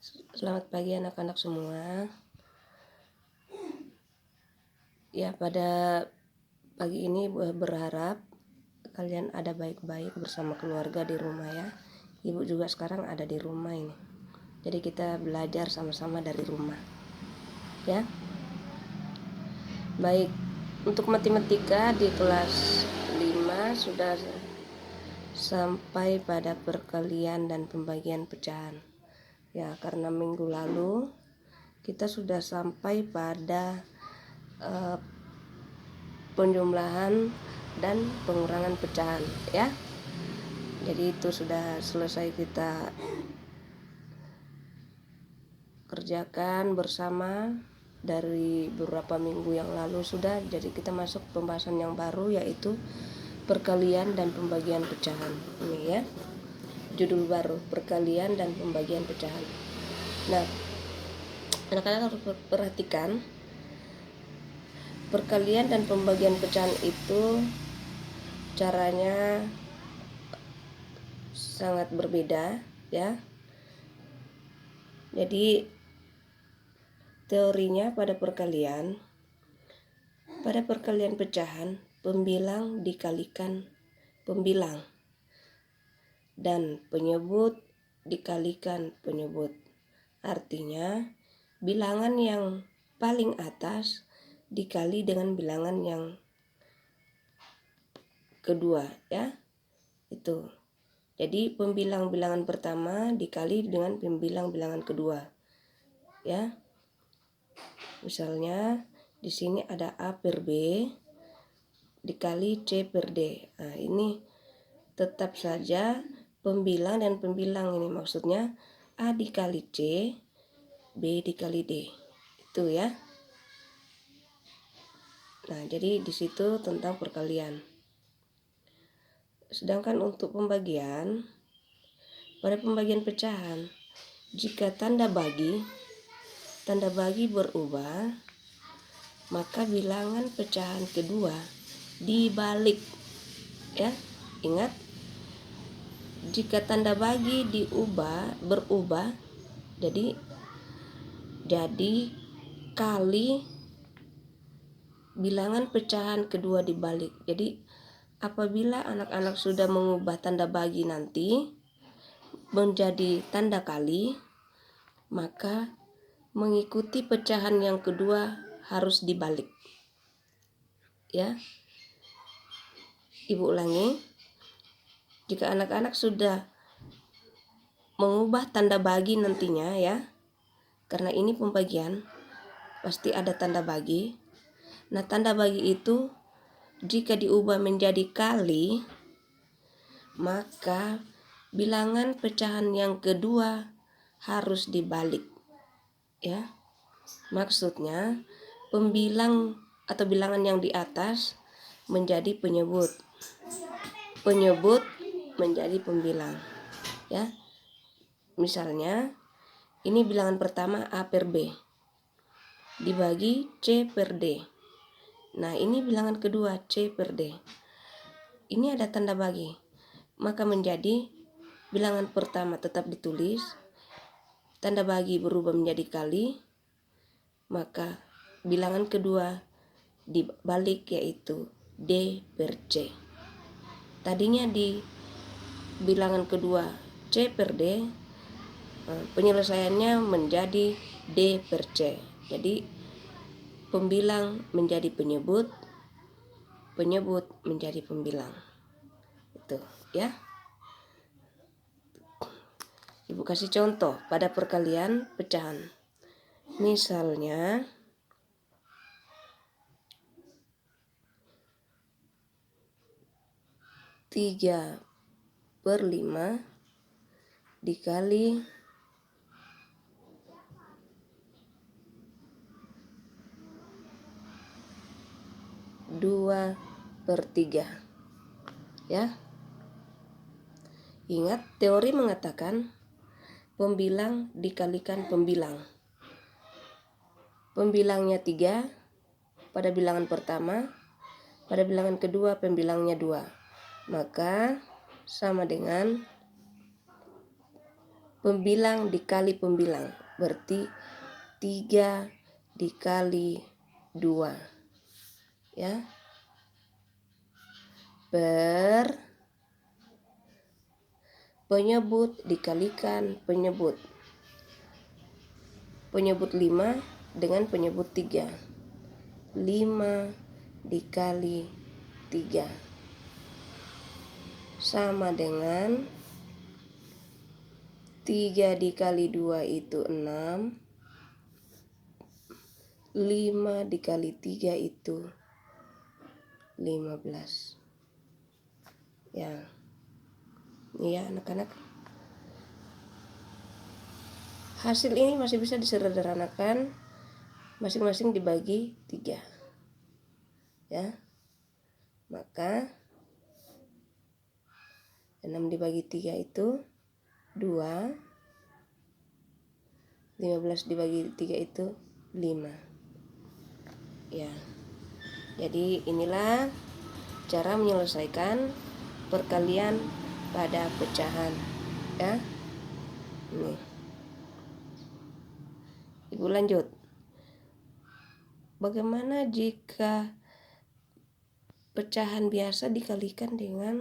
Selamat pagi anak-anak semua. Ya, pada pagi ini berharap kalian ada baik-baik bersama keluarga di rumah ya. Ibu juga sekarang ada di rumah ini. Jadi kita belajar sama-sama dari rumah. Ya. Baik, untuk matematika di kelas 5 sudah sampai pada perkalian dan pembagian pecahan. Ya, karena minggu lalu kita sudah sampai pada penjumlahan dan pengurangan pecahan ya. Jadi itu sudah selesai kita kerjakan bersama dari beberapa minggu yang lalu sudah. Jadi kita masuk pembahasan yang baru, yaitu perkalian dan pembagian pecahan. Ini ya, judul baru, perkalian dan pembagian pecahan. Nah, anak-anak harus perhatikan, perkalian dan pembagian pecahan itu caranya sangat berbeda ya. Jadi teorinya pada perkalian pecahan, pembilang dikalikan pembilang dan penyebut dikalikan penyebut. Artinya bilangan yang paling atas dikali dengan bilangan yang kedua ya. Itu. Jadi pembilang bilangan pertama dikali dengan pembilang bilangan kedua. Ya. Misalnya di sini ada A per B dikali C per D. Nah, ini tetap saja pembilang dan pembilang, ini maksudnya A dikali C, B dikali D. Itu ya. Nah, jadi di situ tentang perkalian. Sedangkan untuk pembagian, pada pembagian pecahan, jika tanda bagi berubah, maka bilangan pecahan kedua dibalik ya. Ingat, jika tanda bagi berubah jadi kali bilangan pecahan kedua dibalik. Jadi apabila anak-anak sudah mengubah tanda bagi nanti menjadi tanda kali, maka mengikuti pecahan yang kedua harus dibalik. Ya. Ibu ulangi. Jika anak-anak sudah mengubah tanda bagi nantinya ya, karena ini pembagian pasti ada tanda bagi. Nah, tanda bagi itu jika diubah menjadi kali, maka bilangan pecahan yang kedua harus dibalik ya. Maksudnya pembilang atau bilangan yang di atas menjadi penyebut menjadi pembilang ya. Misalnya ini bilangan pertama A per B dibagi C per D. Nah, ini bilangan kedua C per D. Ini ada tanda bagi, maka menjadi bilangan pertama tetap ditulis, tanda bagi berubah menjadi kali, maka bilangan kedua dibalik, yaitu D per C. Tadinya di bilangan kedua C per D, penyelesaiannya menjadi D per C. Jadi pembilang menjadi penyebut menjadi pembilang. Itu ya. Ibu kasih contoh pada perkalian pecahan. Misalnya tiga per 5 dikali 2 per 3 ya. Ingat, teori mengatakan pembilang dikalikan pembilang. Pembilangnya 3 pada bilangan pertama, pada bilangan kedua pembilangnya 2. Maka sama dengan pembilang dikali pembilang, berarti 3 dikali 2 ya, per penyebut dikalikan penyebut. Penyebut 5 dengan penyebut 3. 5 dikali 3 sama dengan 3 dikali 2 itu 6. 5 dikali 3 itu 15. Ya. Ini ya anak-anak. Hasil ini masih bisa disederhanakan, masing-masing dibagi 3. Ya. Maka 6 dibagi 3 itu 2. 15 dibagi 3 itu 5. Ya. Jadi inilah cara menyelesaikan perkalian pada pecahan ya. Ini. Ibu lanjut. Bagaimana jika pecahan biasa dikalikan dengan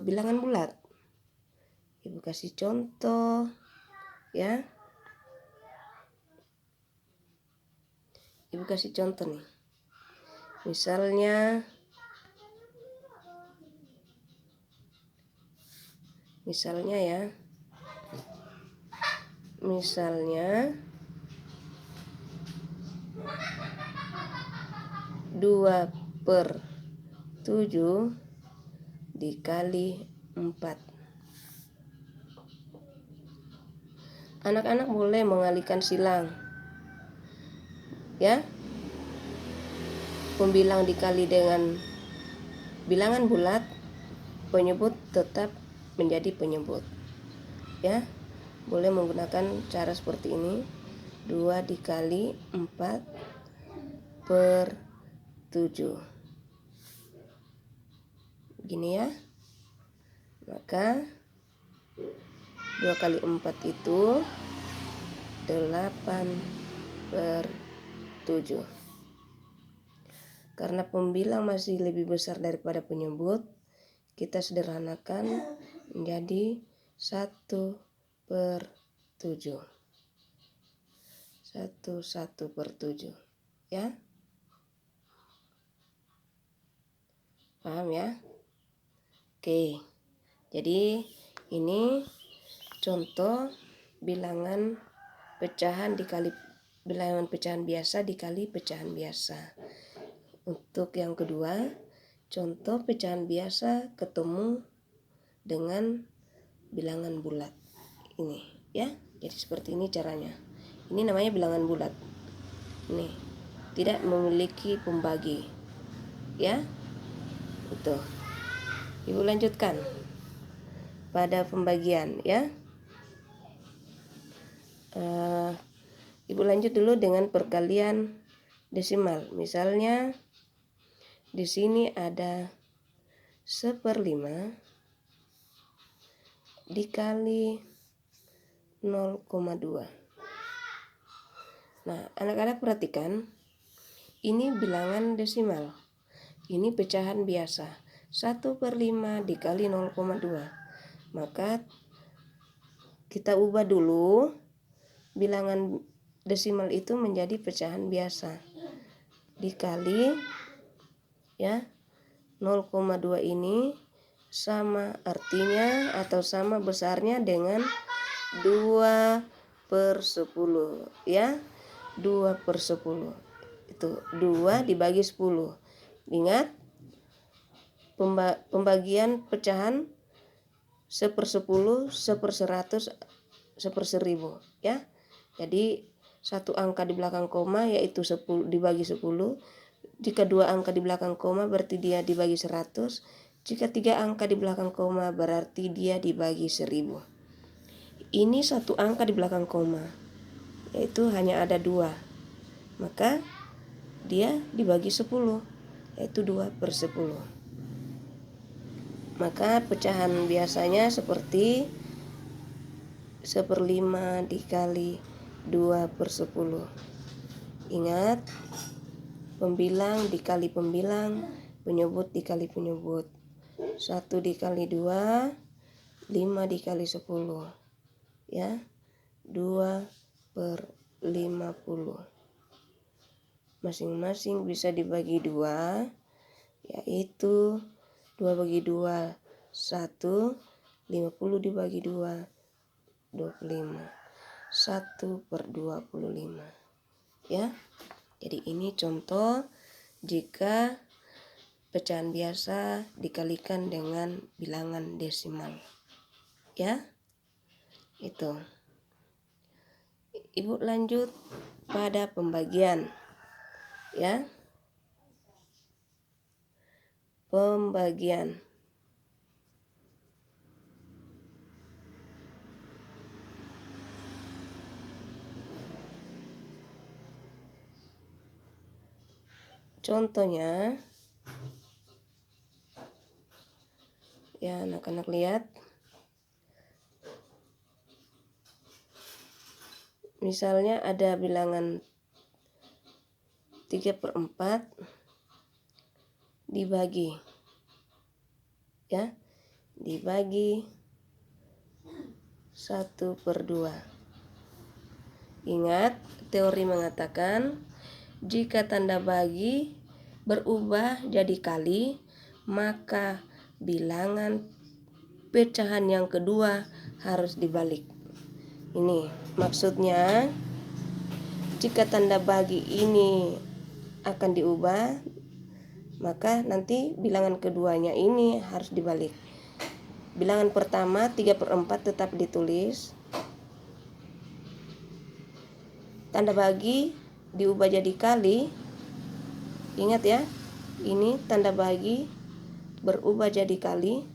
bilangan bulat? Ibu kasih contoh ya. Ibu kasih contoh nih. Misalnya ya. Misalnya 2/7 dikali 4. Anak-anak boleh mengalihkan silang ya. Pembilang dikali dengan bilangan bulat, penyebut tetap menjadi penyebut ya. Boleh menggunakan cara seperti ini. 2 dikali 4/7 gini ya. Maka 2 kali 4 itu 8/7. Karena pembilang masih lebih besar daripada penyebut, kita sederhanakan menjadi 1/7. 1/7 ya. Paham ya? Oke. Jadi ini contoh bilangan pecahan dikali bilangan pecahan biasa dikali pecahan biasa. Untuk yang kedua, contoh pecahan biasa ketemu dengan bilangan bulat. Ini ya. Jadi seperti ini caranya. Ini namanya bilangan bulat. Ini tidak memiliki pembagi. Ya. Itu. Ibu lanjutkan pada pembagian ya. Ibu lanjut dulu dengan perkalian desimal. Misalnya di sini ada 1/5 dikali 0,2. Nah, anak-anak perhatikan, ini bilangan desimal. Ini pecahan biasa. 1/5 dikali 0,2. Maka kita ubah dulu bilangan desimal itu menjadi pecahan biasa. Dikali ya 0,2 ini sama artinya atau sama besarnya dengan 2/10 ya. 2/10 itu 2 dibagi 10. Ingat pembagian pecahan 1/10, 1/100, 1/1000 ya. Jadi satu angka di belakang koma yaitu 10 dibagi 10. Jika 2 angka di belakang koma berarti dia dibagi 100. Jika 3 angka di belakang koma berarti dia dibagi 1000. Ini satu angka di belakang koma, yaitu hanya ada 2. Maka dia dibagi 10, yaitu 2/10. Maka pecahan biasanya seperti 1/5 dikali 2/10. Ingat, pembilang dikali pembilang, penyebut dikali penyebut. 1 dikali 2, 5 dikali 10. Ya, 2/50. Masing-masing bisa dibagi 2, yaitu 2 bagi 2, 1, 50 dibagi 2, 25. 1/25. Ya, jadi ini contoh jika pecahan biasa dikalikan dengan bilangan desimal. Ya, itu. Ibu lanjut pada pembagian. Ya, pembagian. Contohnya, ya anak-anak lihat. Misalnya ada bilangan 3/4 dibagi. Ya, dibagi 1/2. Ingat, teori mengatakan jika tanda bagi berubah jadi kali, maka bilangan pecahan yang kedua harus dibalik. Ini maksudnya, jika tanda bagi ini akan diubah, maka nanti bilangan keduanya ini harus dibalik. Bilangan pertama 3/4 tetap ditulis. Tanda bagi diubah jadi kali. Ingat ya, ini tanda bagi berubah jadi kali.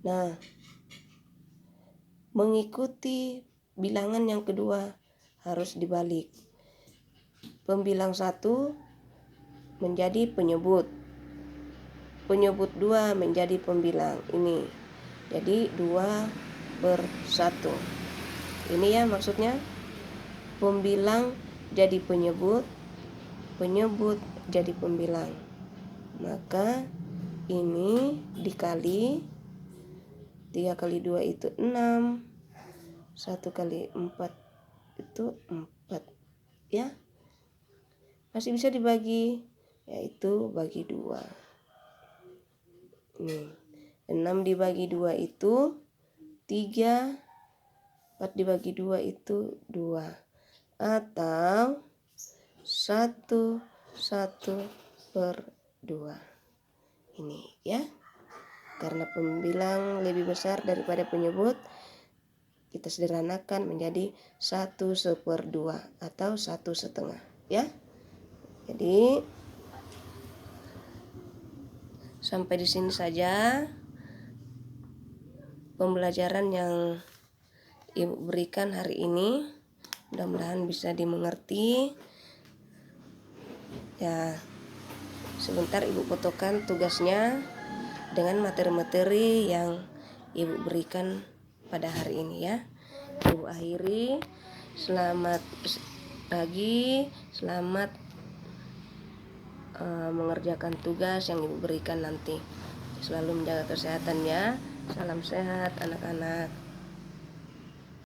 Nah, mengikuti bilangan yang kedua harus dibalik. Pembilang 1 menjadi penyebut. Penyebut 2 menjadi pembilang. Ini. Jadi 2/1. Ini ya maksudnya. Pembilang jadi penyebut, penyebut jadi pembilang. Maka ini dikali 3 kali 2 itu 6, 1 kali 4 itu 4. Ya, masih bisa dibagi, yaitu bagi 2. Nih, 6 dibagi 2 itu 3, 4 dibagi 2 itu 2. Atau 1/2. Ini ya. Karena pembilang lebih besar daripada penyebut, kita sederhanakan menjadi 1/2 atau 1/2 ya. Jadi sampai di sini saja pembelajaran yang Ibu berikan hari ini. Mudah-mudahan bisa dimengerti. Ya, sebentar Ibu fotokan tugasnya dengan materi-materi yang Ibu berikan pada hari ini ya. Ibu akhiri. Selamat pagi, selamat mengerjakan tugas yang Ibu berikan nanti. Selalu menjaga kesehatan ya. Salam sehat anak-anak.